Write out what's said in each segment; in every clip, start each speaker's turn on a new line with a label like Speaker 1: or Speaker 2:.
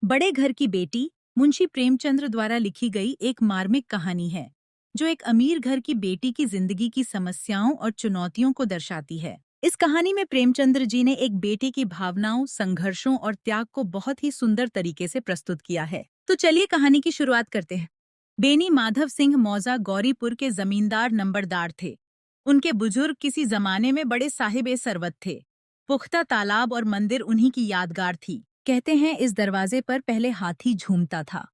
Speaker 1: बड़े घर की बेटी मुंशी प्रेमचंद्र द्वारा लिखी गई एक मार्मिक कहानी है जो एक अमीर घर की बेटी की जिंदगी की समस्याओं और चुनौतियों को दर्शाती है। इस कहानी में प्रेमचंद्र जी ने एक बेटी की भावनाओं, संघर्षों और त्याग को बहुत ही सुंदर तरीके से प्रस्तुत किया है। तो चलिए कहानी की शुरुआत करते हैं। बेनी माधव सिंह मौजा गौरीपुर के जमींदार नंबरदार थे। उनके बुजुर्ग किसी जमाने में बड़े साहिब सरवत थे। पुख्ता तालाब और मंदिर उन्हीं की यादगार थी। कहते हैं इस दरवाजे पर पहले हाथी झूमता था।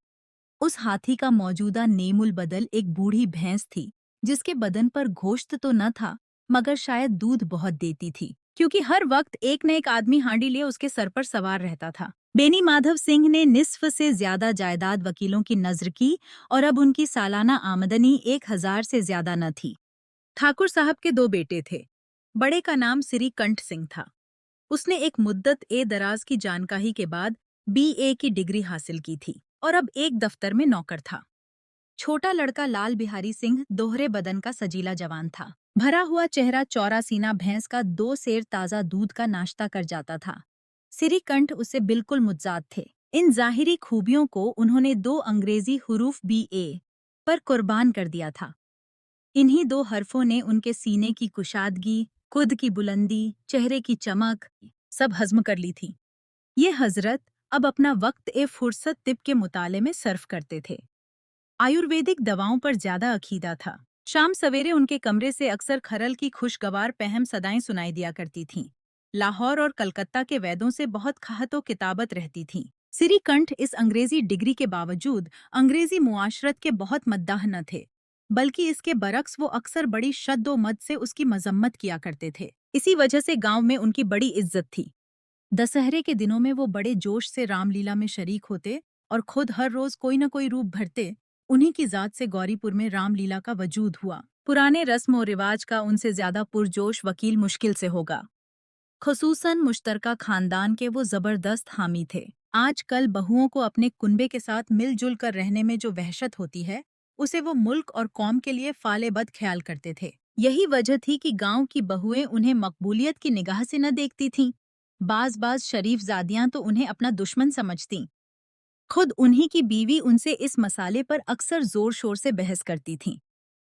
Speaker 1: उस हाथी का मौजूदा नेमुल बदल एक बूढ़ी भैंस थी जिसके बदन पर गोश्त तो न था मगर शायद दूध बहुत देती थी, क्योंकि हर वक्त एक न एक आदमी हांडी लिए उसके सर पर सवार रहता था। बेनी माधव सिंह ने निस्फ से ज्यादा जायदाद वकीलों की नजर की और अब उनकी सालाना आमदनी 1000 से ज्यादा न थी। ठाकुर साहब के दो बेटे थे। बड़े का नाम श्री कंठ सिंह था। उसने एक मुद्दत ए दराज की जानकारी के बाद बीए की डिग्री हासिल की थी और अब एक दफ्तर में नौकर था। छोटा लड़का लाल बिहारी सिंह दोहरे बदन का सजीला जवान था। भरा हुआ चेहरा, चौड़ा सीना, भैंस का 2 सेर ताजा दूध का नाश्ता कर जाता था। सिरीकंठ उससे बिल्कुल मुज्जाद थे। इन जाहिरी खूबियों को उन्होंने 2 अंग्रेजी हुरूफ बीए पर कुर्बान कर दिया था। इन्हीं 2 हरफों ने उनके सीने की कुशादगी, कुद की बुलंदी, चेहरे की चमक सब हजम कर ली थी। ये हजरत अब अपना वक्त फुर्सत तिब के मुताले में सर्फ करते थे। आयुर्वेदिक दवाओं पर ज्यादा अकीदा था। शाम सवेरे उनके कमरे से अक्सर खरल की खुशगवार पहम सदाएं सुनाई दिया करती थीं। लाहौर और कलकत्ता के वैद्यों से बहुत खाहतो किताबत रहती थीं। सिरीकंठ इस अंग्रेजी डिग्री के बावजूद अंग्रेजी मुआशरत के बहुत मद्दाह न थे, बल्कि इसके बरक्स वो अक्सर बड़ी शद्दो-मद से उसकी मजम्मत किया करते थे। इसी वजह से गांव में उनकी बड़ी इज्जत थी। दशहरे के दिनों में वो बड़े जोश से रामलीला में शरीक होते और खुद हर रोज कोई न कोई रूप भरते। उन्हीं की जात से गौरीपुर में रामलीला का वजूद हुआ। पुराने रस्म और रिवाज का उनसे ज्यादा पुरजोश वकील मुश्किल से होगा। खुसूसन मुश्तरका खानदान के वो जबरदस्त हामी थे। आजकल बहुओं को अपने कुनबे के साथ मिलजुल कर रहने में जो वहशत होती है, उसे वो मुल्क और कौम के लिए फालेबद ख्याल करते थे। यही वजह थी कि गांव की बहुएं उन्हें मकबूलियत की निगाह से न देखती थीं। बाज शरीफ जादियां तो उन्हें अपना दुश्मन समझतीं। खुद उन्हीं की बीवी उनसे इस मसाले पर अक्सर जोर शोर से बहस करती थीं,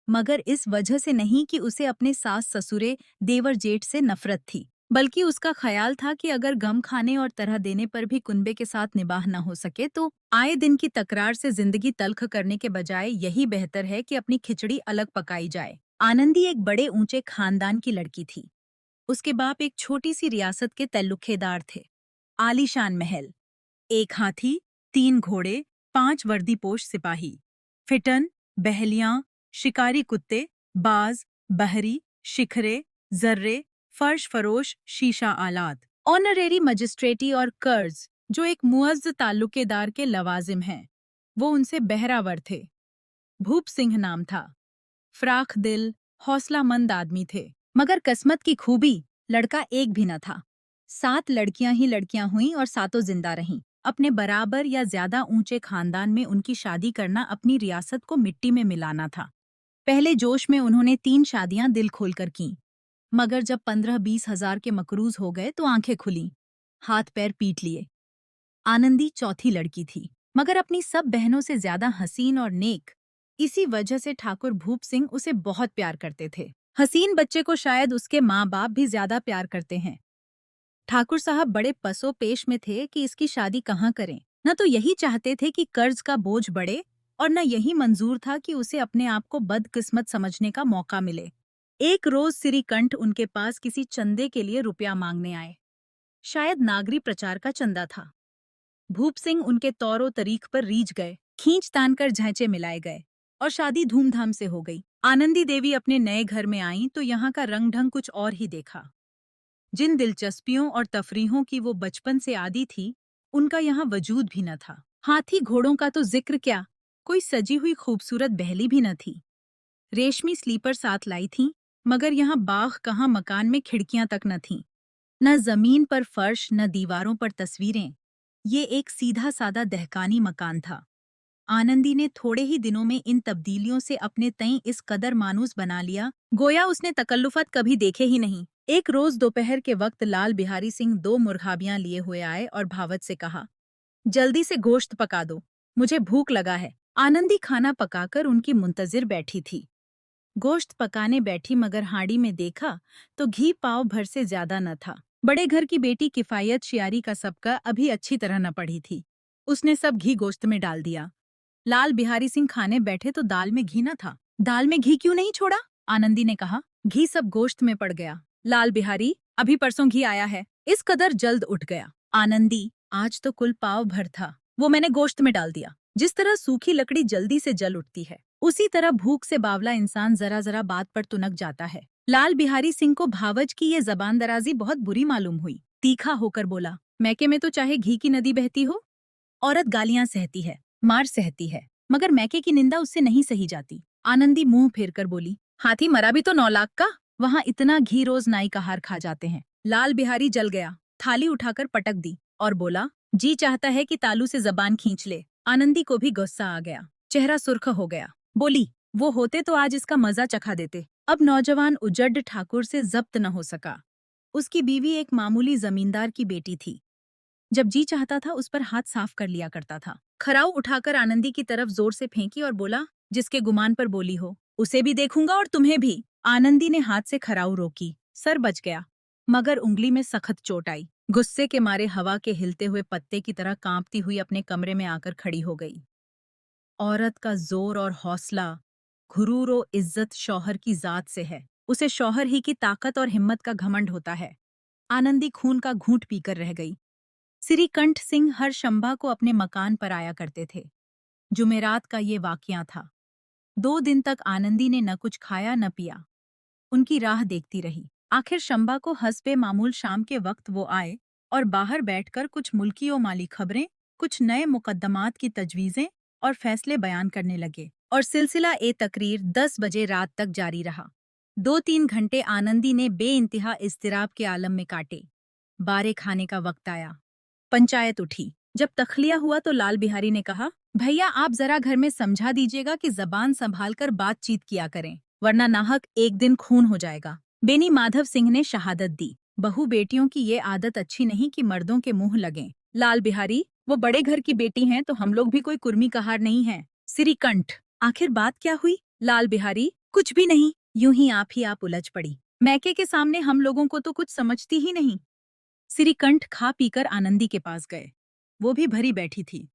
Speaker 1: मगर इस वजह से नहीं कि उसे अपने सास ससुरे, देवर जेठ से नफरत थी, बल्कि उसका ख्याल था कि अगर गम खाने और तरह देने पर भी कुनबे के साथ निबाह न हो सके तो आए दिन की तकरार से जिंदगी तल्ख करने के बजाय यही बेहतर है कि अपनी खिचड़ी अलग पकाई जाए। आनंदी एक बड़े ऊंचे खानदान की लड़की थी। उसके बाप एक छोटी सी रियासत के तल्लुखेदार थे। आलीशान महल, एक हाथी, 3 घोड़े, 5 वर्दीपोश सिपाही, फिटन, बहलियां, शिकारी कुत्ते, बाज, बहरी, शिखरे, जर्रे, फर्श फरोश, शीशा आलात, ऑनरेरी मजिस्ट्रेटी और कर्ज जो एक मुअज्ज ताल्लुकेदार के लवाजिम हैं। वो उनसे बहरावर थे। भूप सिंह नाम था। फ्राख दिल, हौसलामंद आदमी थे, मगर किस्मत की खूबी लड़का एक भी न था। 7 लड़कियां ही लड़कियां हुईं और सातों जिंदा रहीं। अपने बराबर या ज्यादा ऊंचे खानदान में उनकी शादी करना अपनी रियासत को मिट्टी में मिलाना था। पहले जोश में उन्होंने 3 शादियां दिल खोलकर कीं, मगर जब 15-20 हजार के मकरूज हो गए तो आंखें खुलीं, हाथ पैर पीट लिए। आनंदी चौथी लड़की थी, मगर अपनी सब बहनों से ज्यादा हसीन और नेक। इसी वजह से ठाकुर भूप सिंह उसे बहुत प्यार करते थे। हसीन बच्चे को शायद उसके माँ बाप भी ज्यादा प्यार करते हैं। ठाकुर साहब बड़े पसो पेश में थे कि इसकी शादी कहाँ करें। न तो यही चाहते थे कि कर्ज का बोझ बढ़े और न यही मंजूर था कि उसे अपने आप को बदकिस्मत समझने का मौका मिले। एक रोज सिरीकंठ उनके पास किसी चंदे के लिए रुपया मांगने आए। शायद नागरी प्रचार का चंदा था। भूप सिंह उनके तौरो तरीक पर रीझ गए, खींच तान कर झांचे मिलाए गए और शादी धूमधाम से हो गई। आनंदी देवी अपने नए घर में आईं तो यहाँ का रंग ढंग कुछ और ही देखा। जिन दिलचस्पियों और तफरीहों की वो बचपन से आदी थी, उनका यहाँ वजूद भी न था। हाथी घोड़ों का तो जिक्र क्या, कोई सजी हुई खूबसूरत बहली भी न थी। रेशमी स्लीपर साथ लाई थीं, मगर यहाँ बाग कहाँ मकान में खिड़कियां तक न थीं। न जमीन पर फर्श, न दीवारों पर तस्वीरें। ये एक सीधा सादा दहकानी मकान था। आनंदी ने थोड़े ही दिनों में इन तब्दीलियों से अपने तईं इस कदर मानूस बना लिया, गोया उसने तकल्लुफत कभी देखे ही नहीं। एक रोज दोपहर के वक्त लाल बिहारी सिंह 2 मुर्गाबियां लिए हुए आए और भावत से कहा, जल्दी से गोश्त पका दो, मुझे भूख लगा है। आनंदी खाना पकाकर उनकी मुंतजिर बैठी थी। गोश्त पकाने बैठी मगर हांडी में देखा तो घी पाव भर से ज्यादा न था। बड़े घर की बेटी किफायत शियारी का सबका अभी अच्छी तरह न पड़ी थी। उसने सब घी गोश्त में डाल दिया। लाल बिहारी सिंह खाने बैठे तो दाल में घी न था। दाल में घी क्यों नहीं छोड़ा? आनंदी ने कहा। घी सब गोश्त में पड़ गया। लाल बिहारी, अभी परसों घी आया है। इस कदर जल्द उठ गया। आनंदी, आज तो कुल पाव भर था, वो मैंने गोश्त में डाल दिया। जिस तरह सूखी लकड़ी जल्दी से जल उठती है, उसी तरह भूख से बावला इंसान जरा जरा बात पर तुनक जाता है। लाल बिहारी सिंह को भावज की ये जबान दराजी बहुत बुरी मालूम हुई। तीखा होकर बोला, मैके में तो चाहे घी की नदी बहती हो, औरत गालियां सहती है, मार सहती है, मगर मैके की निंदा उससे नहीं सही जाती। आनंदी मुंह फेर कर बोली, हाथी मरा भी तो 9 लाख का, वहाँ इतना घी रोज नाई का हार खा जाते हैं। लाल बिहारी जल गया, थाली उठाकर पटक दी और बोला, जी चाहता है कि तालू से जबान खींच ले। आनंदी को भी गुस्सा आ गया, चेहरा सुर्ख हो गया। बोली, वो होते तो आज इसका मजा चखा देते। अब नौजवान उजड्ड ठाकुर से जब्त न हो सका। उसकी बीवी एक मामूली जमींदार की बेटी थी। जब जी चाहता था उस पर हाथ साफ कर लिया करता था। खराऊ उठाकर आनंदी की तरफ जोर से फेंकी और बोला, जिसके गुमान पर बोली हो, उसे भी देखूंगा और तुम्हें भी। आनंदी ने हाथ से खराऊ रोकी, सर बच गया, मगर उंगली में सख्त चोट आई। गुस्से के मारे हवा के हिलते हुए पत्ते की तरह कांपती हुई अपने कमरे में आकर खड़ी हो गई। औरत का जोर और हौसला, गुरूर और इज्जत शौहर की जात से है। उसे शौहर ही की ताकत और हिम्मत का घमंड होता है। आनंदी खून का घूंट पीकर रह गई। श्री कंठ सिंह हर शंभा को अपने मकान पर आया करते थे। जुमेरात का ये वाकया था। 2 दिन तक आनंदी ने न कुछ खाया न पिया। उनकी राह देखती रही। आखिर शंभा को हस्बे मामूल शाम के वक्त वो आए और बाहर बैठकर कुछ मुल्की और माली खबरें, कुछ नए मुकद्दमात की तजवीजें और फैसले बयान करने लगे और सिलसिला ए तकरीर 10 बजे रात तक जारी रहा। 2-3 घंटे आनंदी ने बेइंतहा इज़्तिराब के आलम में काटे। बारे खाने का वक्त आया। पंचायत उठी। जब तखलिया हुआ तो लाल बिहारी ने कहा, भैया आप जरा घर में समझा दीजिएगा कि जबान संभालकर बातचीत किया करें, वरना नाहक एक दिन खून हो जाएगा। बेनी माधव सिंह ने शहादत दी, बहू बेटियों की ये आदत अच्छी नहीं कि मर्दों के मुंह लगें। लाल बिहारी, वो बड़े घर की बेटी हैं तो हम लोग भी कोई कुर्मी कहार नहीं है। श्रीकंठ, आखिर बात क्या हुई? लाल बिहारी, कुछ भी नहीं, यूं ही आप उलझ पड़ी। मैके के सामने हम लोगों को तो कुछ समझती ही नहीं। श्रीकंठ खा पीकर आनंदी के पास गए। वो भी भरी बैठी थी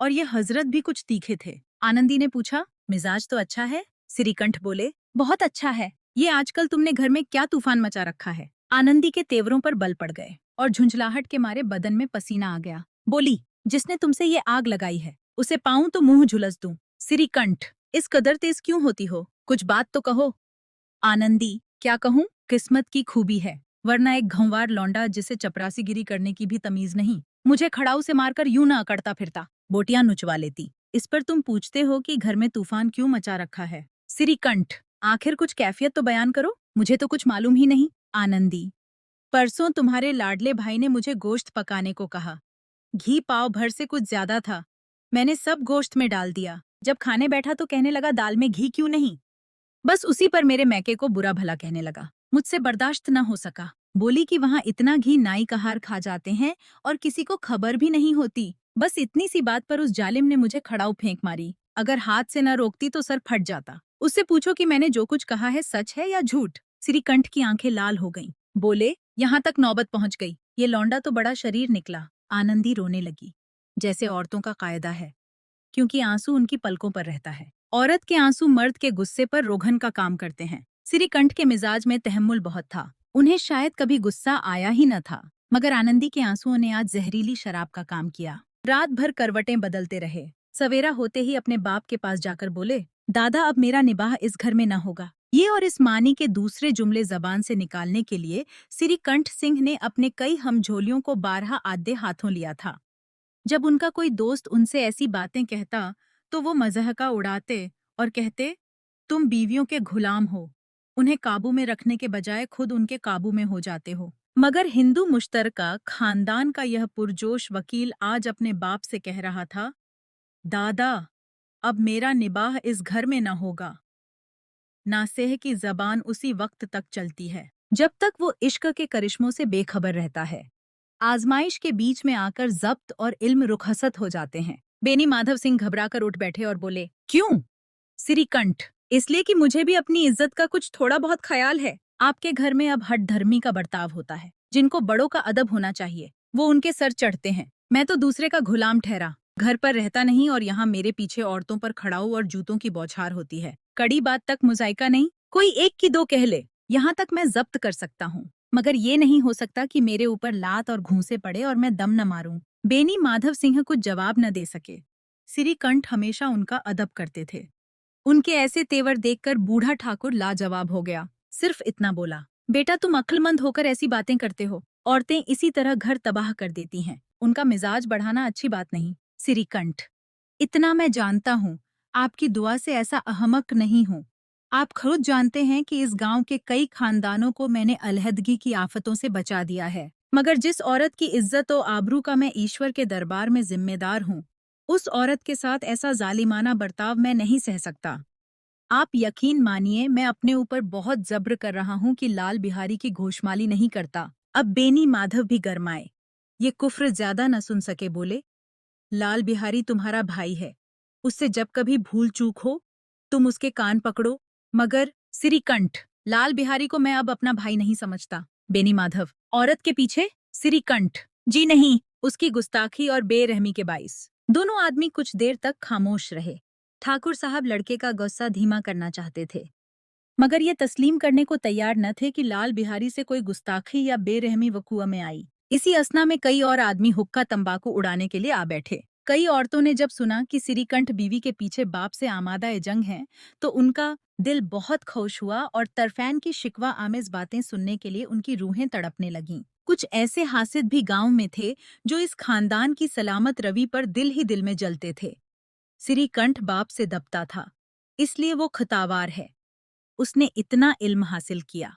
Speaker 1: और ये हजरत भी कुछ तीखे थे। आनंदी ने पूछा, मिजाज तो अच्छा है? श्रीकंठ बोले, बहुत अच्छा है। ये आजकल तुमने घर में क्या तूफान मचा रखा है? आनंदी के तेवरों पर बल पड़ गए और झुंझलाहट के मारे बदन में पसीना आ गया। बोली, जिसने तुमसे ये आग लगाई है उसे पाऊं तो मुंह झुलस दूं। श्रीकंठ, इस कदर तेज क्यों होती हो? कुछ बात तो कहो। आनंदी, क्या कहूं, किस्मत की खूबी है, वरना एक घंवार लौंडा जिसे चपरासीगिरी करने की भी तमीज नहीं, मुझे खड़ाऊ से मारकर यूं न अकड़ता फिरता, बोटियां नुचवा लेती। इस पर तुम पूछते हो कि घर में तूफान क्यों मचा रखा है? श्रीकंठ, आखिर कुछ कैफियत तो बयान करो, मुझे तो कुछ मालूम ही नहीं। आनंदी, परसों तुम्हारे लाडले भाई ने मुझे गोश्त पकाने को कहा। घी पाव भर से कुछ ज्यादा था। मैंने सब गोश्त में डाल दिया। जब खाने बैठा तो कहने लगा, दाल में घी क्यों नहीं? बस उसी पर मेरे मैके को बुरा भला कहने लगा। मुझसे बर्दाश्त न हो सका। बोली कि वहाँ इतना घी नाई का हार खा जाते हैं और किसी को खबर भी नहीं होती। बस इतनी सी बात पर उस जालिम ने मुझे खड़ाऊ फेंक मारी। अगर हाथ से न रोकती तो सर फट जाता। उससे पूछो कि मैंने जो कुछ कहा है सच है या झूठ। श्रीकंठ की आंखें लाल हो गईं। बोले, यहाँ तक नौबत पहुंच गई। ये लौंडा तो बड़ा शरीर निकला। आनंदी रोने लगी, जैसे औरतों का कायदा है, क्योंकि आंसू उनकी पलकों पर रहता है। औरत के आंसू मर्द के गुस्से पर रोघन का काम करते हैं। श्रीकंठ के मिजाज में तहम्मुल बहुत था। उन्हें शायद कभी गुस्सा आया ही न था, मगर आनंदी के आंसुओं ने आज जहरीली शराब का काम किया। रात भर करवटें बदलते रहे। सवेरा होते ही अपने बाप के पास जाकर बोले, दादा अब मेरा निबाह इस घर में न होगा। ये और इस मानी के दूसरे जुमले जबान से निकालने के लिए श्रीकंठ सिंह ने अपने कई हमझोलियों को 12 आधे हाथों लिया था। जब उनका कोई दोस्त उनसे ऐसी बातें कहता तो वो मज़हका उड़ाते और कहते, तुम बीवियों के गुलाम हो, उन्हें काबू में रखने के बजाय खुद उनके काबू में हो जाते हो। मगर हिंदू मुश्तरका खानदान का यह पुरजोश वकील आज अपने बाप से कह रहा था, दादा अब मेरा निबाह इस घर में न होगा। नासेह की जबान उसी वक्त तक चलती है जब तक वो इश्क के करिश्मों से बेखबर रहता है। आजमाइश के बीच में आकर जब्त और इल्म रुखसत हो जाते हैं। बेनी माधव सिंह घबराकर उठ बैठे और बोले, क्यों? सिरीकंठ, इसलिए कि मुझे भी अपनी इज्जत का कुछ थोड़ा बहुत ख्याल है। आपके घर में अब हठधर्मी का बर्ताव होता है। जिनको बड़ों का अदब होना चाहिए वो उनके सर चढ़ते हैं। मैं तो दूसरे का गुलाम ठहरा, घर पर रहता नहीं और यहाँ मेरे पीछे औरतों पर खड़ाऊ और जूतों की बौछार होती है। कड़ी बात तक मुजायका नहीं, कोई एक की दो कह ले, यहाँ तक मैं जब्त कर सकता हूँ, मगर ये नहीं हो सकता कि मेरे ऊपर लात और घूंसे पड़े और मैं दम न मारूं। बेनी माधव सिंह कुछ जवाब न दे सके। सिरीकंठ हमेशा उनका अदब करते थे। उनके ऐसे तेवर देखकर बूढ़ा ठाकुर लाजवाब हो गया। सिर्फ इतना बोला, बेटा तुम अक्लमंद होकर ऐसी बातें करते हो। औरतें इसी तरह घर तबाह कर देती हैं। उनका मिजाज बढ़ाना अच्छी बात नहीं। सिरीकंठ, इतना मैं जानता हूँ, आपकी दुआ से ऐसा अहमक नहीं हूँ। आप खुद जानते हैं कि इस गांव के कई खानदानों को मैंने अलहदगी की आफतों से बचा दिया है, मगर जिस औरत की इज्जत और आबरू का मैं ईश्वर के दरबार में जिम्मेदार हूँ, उस औरत के साथ ऐसा जालिमाना बर्ताव मैं नहीं सह सकता। आप यकीन मानिए मैं अपने ऊपर बहुत जब्र कर रहा हूँ कि लाल बिहारी की घोषमाली नहीं करता। अब बेनी माधव भी गरमाए। ये कुफ्र ज्यादा न सुन सके बोले, लाल बिहारी तुम्हारा भाई है, उससे जब कभी भूल चूक हो तुम उसके कान पकड़ो, मगर सिरीकंठ, लाल बिहारी को मैं अब अपना भाई नहीं समझता। बेनी माधव, औरत के पीछे? सिरीकंठ, जी नहीं, उसकी गुस्ताखी और बेरहमी के बाइस। दोनों आदमी कुछ देर तक खामोश रहे। ठाकुर साहब लड़के का गुस्सा धीमा करना चाहते थे, मगर ये तस्लीम करने को तैयार न थे कि लाल बिहारी से कोई गुस्ताखी या बेरहमी वकुआ में आई। इसी असना में कई और आदमी हुक्का तंबाकू उड़ाने के लिए आ बैठे। कई औरतों ने जब सुना कि सिरीकंठ बीवी के पीछे बाप से आमादा जंग है, तो उनका दिल बहुत खुश हुआ और तरफैन की शिकवा आमेज बातें सुनने के लिए उनकी रूहें तड़पने लगीं। कुछ ऐसे हासिद भी गांव में थे जो इस खानदान की सलामत रवि पर दिल ही दिल में जलते थे। सिरीकंठ बाप से दबता था, इसलिए वो खतावार है। उसने इतना इल्म हासिल किया,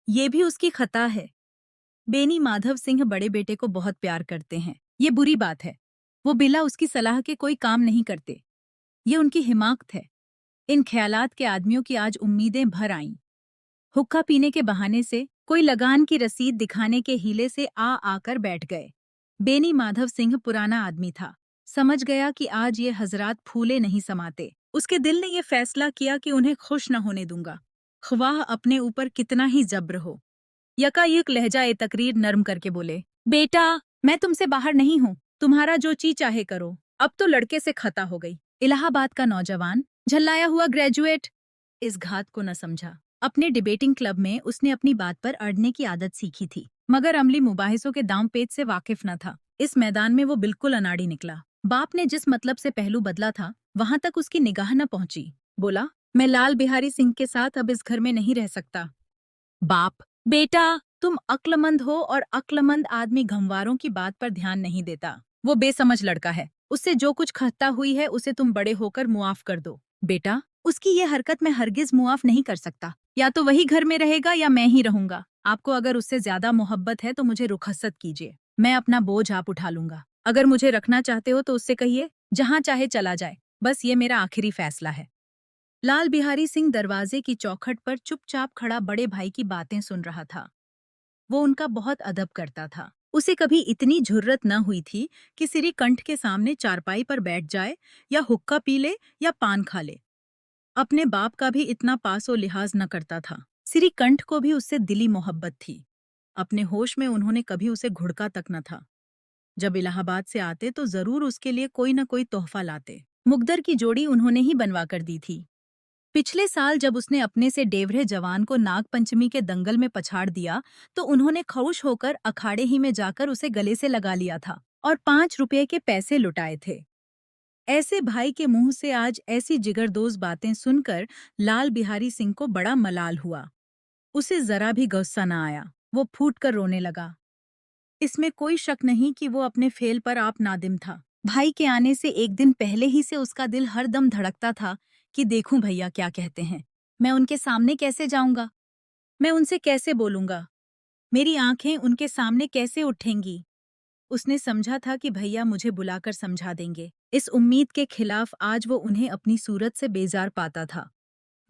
Speaker 1: ये भी उसकी खता है। बेनी माधव सिंह बड़े बेटे को बहुत प्यार करते हैं, ये बुरी बात है। वो बिला उसकी सलाह के कोई काम नहीं करते, ये उनकी हिमाकत है। इन ख्यालात के आदमियों की आज उम्मीदें भर आईं। हुक्का पीने के बहाने से, कोई लगान की रसीद दिखाने के हीले से आ आकर बैठ गए। बेनी माधव सिंह पुराना आदमी था, समझ गया कि आज ये हजरात फूले नहीं समाते। उसके दिल ने ये फैसला किया कि उन्हें खुश न होने दूंगा, ख्वाह अपने ऊपर कितना ही जब्र हो। यकायक लहजा ए तकरीर नर्म करके बोले, बेटा मैं तुमसे बाहर नहीं हूँ, तुम्हारा जो ची चाहे करो। अब तो लड़के से खता हो गई। इलाहाबाद का नौजवान, झल्लाया हुआ ग्रेजुएट, इस घात को न समझा। अपने डिबेटिंग क्लब में उसने अपनी बात पर अड़ने की आदत सीखी थी, मगर अमली मुबाहिसों के दांव पेच से वाकिफ न था। इस मैदान में वो बिल्कुल अनाड़ी निकला। बाप ने जिस मतलब से पहलू बदला था, वहां तक उसकी निगाह न पहुंची। बोला, मैं लाल बिहारी सिंह के साथ अब इस घर में नहीं रह सकता। बाप, बेटा तुम अक्लमंद हो और अक्लमंद आदमी घमवारों की बात पर ध्यान नहीं देता। वो बेसमझ लड़का है, उससे जो कुछ खता हुई है उसे तुम बड़े होकर मुआफ कर दो। बेटा, उसकी ये हरकत मैं हरगिज मुआफ नहीं कर सकता। या तो वही घर में रहेगा या मैं ही रहूंगा। आपको अगर उससे ज्यादा मोहब्बत है तो मुझे रुखसत कीजिए, मैं अपना बोझ आप उठा लूंगा। अगर मुझे रखना चाहते हो तो उससे कहिए जहां चाहे चला जाए, बस ये मेरा आखिरी फैसला है। लाल बिहारी सिंह दरवाजे की चौखट पर चुपचाप खड़ा बड़े भाई की बातें सुन रहा था। वो उनका बहुत अदब करता था। उसे कभी इतनी झुर्रत न हुई थी कि सिरीकंठ के सामने चारपाई पर बैठ जाए या हुक्का पी ले या पान खा ले। अपने बाप का भी इतना पासो लिहाज न करता था। सिरीकंठ को भी उससे दिली मोहब्बत थी। अपने होश में उन्होंने कभी उसे घुड़का तक न था। जब इलाहाबाद से आते तो जरूर उसके लिए कोई न कोई तोहफा लाते। मुकद्दर की जोड़ी उन्होंने ही बनवा कर दी थी। पिछले साल जब उसने अपने से डेवरे जवान को नागपंचमी के दंगल में पछाड़ दिया, तो उन्होंने खुश होकर अखाड़े ही में जाकर उसे गले से लगा लिया था और 5 रुपये के पैसे लुटाए थे। ऐसे भाई के मुंह से आज ऐसी जिगरदोज बातें सुनकर लाल बिहारी सिंह को बड़ा मलाल हुआ। उसे जरा भी गुस्सा न आया, वो फूट कर रोने लगा। इसमें कोई शक नहीं कि वो अपने फेल पर आप नादिम था। भाई के आने से एक दिन पहले ही से उसका दिल हरदम धड़कता था कि देखूं भैया क्या कहते हैं। मैं उनके सामने कैसे जाऊंगा, मैं उनसे कैसे बोलूंगा, मेरी आंखें उनके सामने कैसे उठेंगी। उसने समझा था कि भैया मुझे बुलाकर समझा देंगे। इस उम्मीद के खिलाफ आज वो उन्हें अपनी सूरत से बेजार पाता था।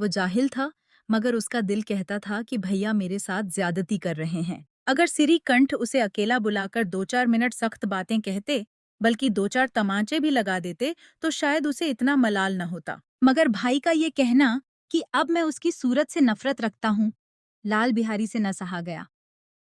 Speaker 1: वो जाहिल था, मगर उसका दिल कहता था कि भैया मेरे साथ ज्यादती कर रहे हैं। अगर सिरी कंठ उसे अकेला बुलाकर 2-4 मिनट सख्त बातें कहते, बल्कि 2-4 तमाचे भी लगा देते, तो शायद उसे इतना मलाल न होता। मगर भाई का ये कहना कि अब मैं उसकी सूरत से नफरत रखता हूँ, लाल बिहारी से न सहा गया।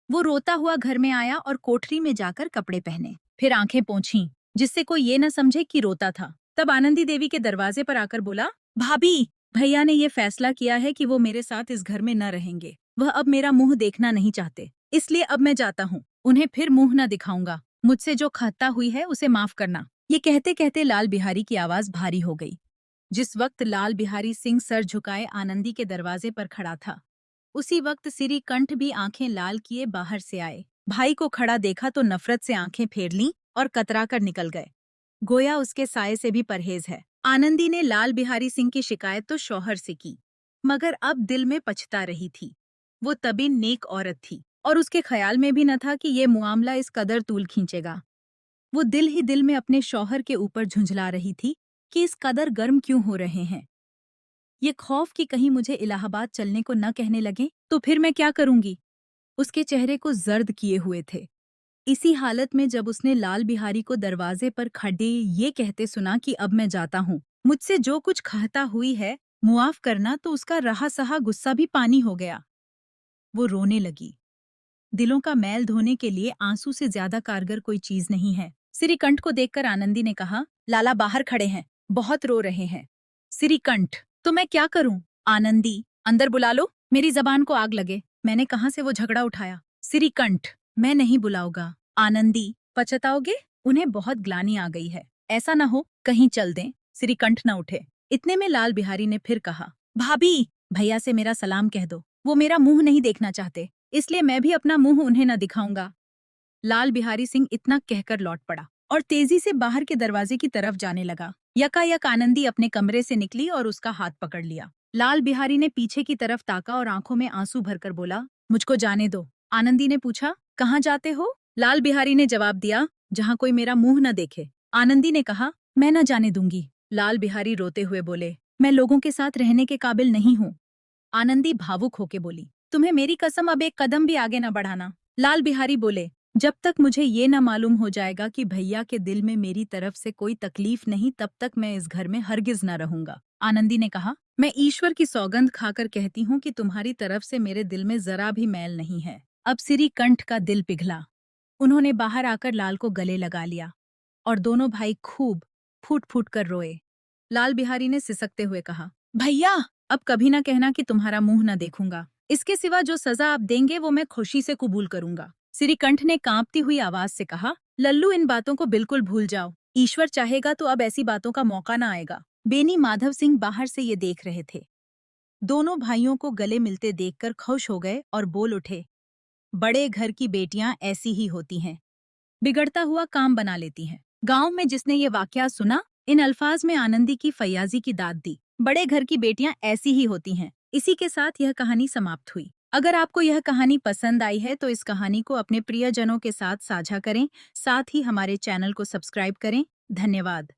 Speaker 1: वो रोता हुआ घर में आया और कोठरी में जाकर कपड़े पहने, फिर आंखें पोंछीं, जिससे कोई ये न समझे कि रोता था। तब आनंदी देवी के दरवाजे पर आकर बोला, भाभी, भैया ने ये फैसला किया है कि वो मेरे साथ इस घर में न रहेंगे। वह अब मेरा मुंह देखना नहीं चाहते, इसलिए अब मैं जाता हूँ। उन्हें फिर मुंह न दिखाऊंगा। मुझसे जो खता हुई है उसे माफ करना। ये कहते कहते लाल बिहारी की आवाज भारी हो गई। जिस वक्त लाल बिहारी सिंह सर झुकाए आनंदी के दरवाजे पर खड़ा था, उसी वक्त सिरी कंठ भी आंखें लाल किए बाहर से आए। भाई को खड़ा देखा तो नफरत से आंखें फेर लीं और कतरा कर निकल गए। गोया उसके साये से भी परहेज है। आनंदी ने लाल बिहारी सिंह की शिकायत तो शौहर से की, मगर अब दिल में पछता रही थी। वो तभी नेक औरत थी और उसके ख्याल में भी न था कि ये मुआमला इस कदर तूल खींचेगा। वो दिल ही दिल में अपने शौहर के ऊपर झुंझला रही थी कि इस कदर गर्म क्यों हो रहे हैं। ये खौफ कि कहीं मुझे इलाहाबाद चलने को न कहने लगे तो फिर मैं क्या करूंगी। उसके चेहरे को जर्द किए हुए थे। इसी हालत में जब उसने लाल बिहारी को दरवाजे पर खड़े ये कहते सुना कि अब मैं जाता हूँ, मुझसे जो कुछ खता हुई है मुआफ करना, तो उसका रहा सहा गुस्सा भी पानी हो गया। वो रोने लगी। दिलों का मैल धोने के लिए आंसू से ज्यादा कारगर कोई चीज नहीं है। सिरीकंठ को देखकर आनंदी ने कहा, लाला बाहर खड़े हैं, बहुत रो रहे हैं। सिरीकंठ, तो मैं क्या करूं? आनंदी, अंदर बुला लो, मेरी जबान को आग लगे, मैंने कहां से वो झगड़ा उठाया। सिरीकंठ, मैं नहीं बुलाऊंगा। आनंदी, पछताओगे? उन्हें बहुत ग्लानि आ गई है, ऐसा न हो कहीं चल दें। सिरीकंठ न उठे। इतने में लाल बिहारी ने फिर कहा, भाभी, भैया से मेरा सलाम कह दो, वो मेरा मुंह नहीं देखना चाहते, इसलिए मैं भी अपना मुंह उन्हें न दिखाऊंगा। लाल बिहारी सिंह इतना कहकर लौट पड़ा और तेजी से बाहर के दरवाजे की तरफ जाने लगा। यकायक आनंदी अपने कमरे से निकली और उसका हाथ पकड़ लिया। लाल बिहारी ने पीछे की तरफ ताका और आंखों में आंसू भरकर बोला, मुझको जाने दो। आनंदी ने पूछा, कहाँ जाते हो? लाल बिहारी ने जवाब दिया, जहाँ कोई मेरा मुंह न देखे। आनंदी ने कहा, मैं न जाने दूंगी। लाल बिहारी रोते हुए बोले, मैं लोगों के साथ रहने के काबिल नहीं हूँ। आनंदी भावुक होके बोली, तुम्हें मेरी कसम अब एक कदम भी आगे न बढ़ाना। लाल बिहारी बोले, जब तक मुझे ये न मालूम हो जाएगा कि भैया के दिल में मेरी तरफ से कोई तकलीफ नहीं, तब तक मैं इस घर में हरगिज न रहूंगा। आनंदी ने कहा, मैं ईश्वर की सौगंध खाकर कहती हूँ कि तुम्हारी तरफ से मेरे दिल में जरा भी मैल नहीं है। अब सिरी कंठ का दिल पिघला। उन्होंने बाहर आकर लाल को गले लगा लिया और दोनों भाई खूब फूट फूट कर रोए। लाल बिहारी ने सिसकते हुए कहा, भैया, अब कभी ना कहना कि तुम्हारा मुंह न देखूंगा। इसके सिवा जो सजा आप देंगे वो मैं खुशी से कबूल करूंगा। सिरीकंठ ने कांपती हुई आवाज से कहा, लल्लू, इन बातों को बिल्कुल भूल जाओ। ईश्वर चाहेगा तो अब ऐसी बातों का मौका न आएगा। बेनी माधव सिंह बाहर से ये देख रहे थे। दोनों भाइयों को गले मिलते देखकर खुश हो गए और बोल उठे, बड़े घर की बेटियां ऐसी ही होती हैं, बिगड़ता हुआ काम बना लेती हैं। गांव में जिसने ये वाकया सुना, इन अल्फाज में आनंदी की फैयाजी की दाद दी, बड़े घर की बेटियां ऐसी ही होती हैं। इसी के साथ यह कहानी समाप्त हुई। अगर आपको यह कहानी पसंद आई है तो इस कहानी को अपने प्रियजनों के साथ साझा करें, साथ ही हमारे चैनल को सब्सक्राइब करें। धन्यवाद।